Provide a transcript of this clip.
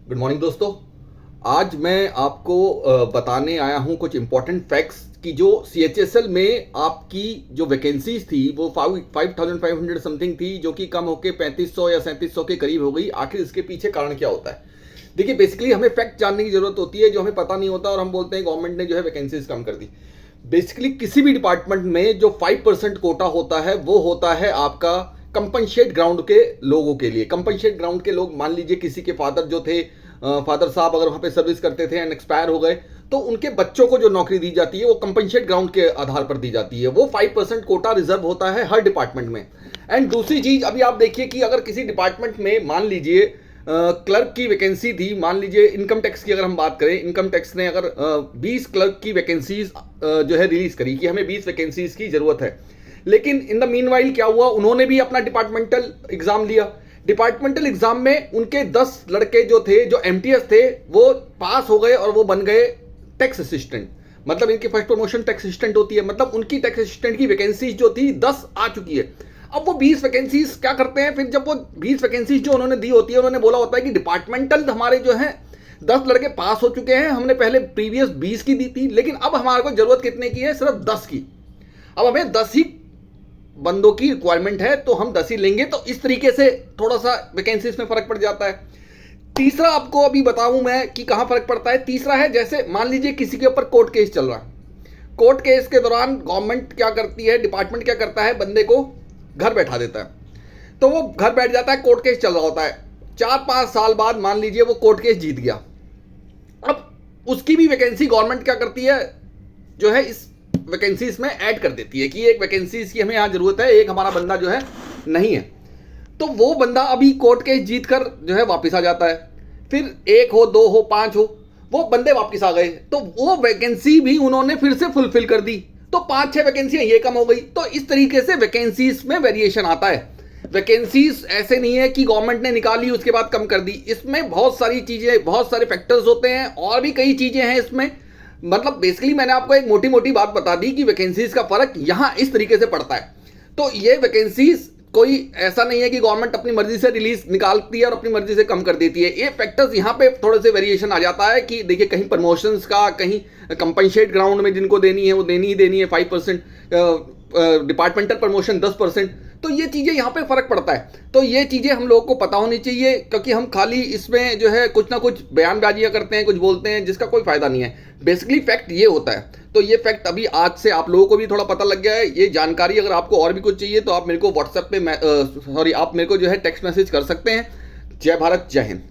Good morning दोस्तों। आज मैं आपको बताने आया हूं कुछ इंपॉर्टेंट फैक्ट्स कि जो सीएचएसएल में आपकी जो वैकेंसीज थी वो 5500 समथिंग थी, जो कि कम होकर 3500 या 3700 के करीब हो गई। आखिर इसके पीछे कारण क्या होता है? देखिए, बेसिकली हमें फैक्ट जानने की जरूरत होती है जो हमें पता नहीं होता, और हम बोलते हैं गवर्नमेंट ने जो है वैकेंसीज कम कर दी। बेसिकली किसी भी डिपार्टमेंट में जो 5% कोटा होता है वो होता है आपका कंपनसेट ग्राउंड के लोगों के लिए। कंपनसेट ग्राउंड के लोग, मान लीजिए किसी के फादर जो थे, फादर साहब अगर वहां पे सर्विस करते थे एंड एक्सपायर हो गए, तो उनके बच्चों को जो नौकरी दी जाती है वो कंपनसेट ग्राउंड के आधार पर दी जाती है। वो 5% कोटा रिजर्व होता है हर डिपार्टमेंट में। एंड दूसरी चीज, अभी आप देखिए कि अगर किसी डिपार्टमेंट में मान लीजिए क्लर्क की वैकेंसी थी, मान लीजिए इनकम टैक्स की अगर हम बात करें, इनकम टैक्स ने अगर 20 क्लर्क की वैकेंसीज जो है रिलीज करी कि हमें 20 वैकेंसीज की जरूरत है, लेकिन इन द मीनवाइल क्या हुआ, उन्होंने भी अपना डिपार्टमेंटल एग्जाम लिया। डिपार्टमेंटल एग्जाम में उनके 10 लड़के जो थे, जो एमटीएस थे, वो पास हो गए और वो बन गए टैक्स असिस्टेंट। मतलब इनकी फर्स्ट प्रमोशन टैक्स असिस्टेंट होती है। मतलब उनकी टैक्स असिस्टेंट की वैकेंसीज जो थी 10 आ चुकी है। अब वो 20 वैकेंसीज क्या करते हैं, फिर जब वो 20 वैकेंसीज जो उन्होंने दी होती है, उन्होंने बोला होता है कि डिपार्टमेंटल हमारे जो है 10 लड़के पास हो चुके हैं, हमने पहले प्रीवियस 20 की दी थी, लेकिन अब हमारे को जरूरत कितने की है, सिर्फ 10 की। अब हमें 10 ही बंदों की रिक्वायरमेंट है, तो हम 10 ही लेंगे। तो इस तरीके से थोड़ा सा वैकेंसीज में फर्क पड़ जाता है। तीसरा आपको अभी बताऊं मैं कि कहां फर्क पड़ता है। तीसरा है, जैसे मान लीजिए किसी के ऊपर कोर्ट केस चल रहा है। कोर्ट केस के दौरान गवर्नमेंट क्या करती है, डिपार्टमेंट क्या करता है, बंदे को घर बैठा देता है। तो वो घर बैठ जाता है, कोर्ट केस चल रहा होता है। 4-5 साल बाद मान लीजिए वो कोर्ट केस जीत गया। अब उसकी भी वैकेंसी गवर्नमेंट क्या करती है, जो है इस वैकेंसीज में ऐड कर देती है कि एक वैकेंसीज की हमें यहां जरूरत है, एक हमारा बंदा जो है नहीं है। तो वो बंदा अभी कोर्ट केस जीत कर जो है वापस आ जाता है। फिर 1 हो, 2 हो, 5 हो, वो बंदे वापस आ गए, तो वो वैकेंसी भी उन्होंने फिर से फुलफिल कर दी। तो 5-6 वैकेंसियां ये कम हो गई। तो इस तरीके से वैकेंसीज में वेरिएशन आता है। वैकेंसीज ऐसे नहीं है कि गवर्नमेंट ने निकाली उसके बाद कम कर दी। इसमें बहुत सारी चीजें, बहुत सारे फैक्टर्स होते हैं, और भी कई चीजें हैं इसमें। मतलब बेसिकली मैंने आपको एक मोटी मोटी बात बता दी कि वैकेंसीज का फर्क यहां इस तरीके से पड़ता है। तो ये वैकेंसीज कोई ऐसा नहीं है कि गवर्नमेंट अपनी मर्जी से रिलीज निकालती है और अपनी मर्जी से कम कर देती है। ये फैक्टर्स यहाँ पे थोड़े से वेरिएशन आ जाता है कि देखिए, कहीं प्रमोशंस का, कहीं कंपनसेट ग्राउंड में जिनको देनी है वो देनी ही देनी है 5%, डिपार्टमेंटल प्रमोशन 10%। तो ये चीज़ें यहाँ पे फर्क पड़ता है। तो ये चीज़ें हम लोगों को पता होनी चाहिए, क्योंकि हम खाली इसमें जो है कुछ ना कुछ बयानबाजियाँ करते हैं, कुछ बोलते हैं, जिसका कोई फायदा नहीं है। बेसिकली फैक्ट ये होता है। तो ये फैक्ट अभी आज से आप लोगों को भी थोड़ा पता लग गया है। ये जानकारी अगर आपको और भी कुछ चाहिए तो आप मेरे को व्हाट्सएप पे आप मेरे को जो है टेक्स्ट मैसेज कर सकते हैं। जय भारत, जय हिंद।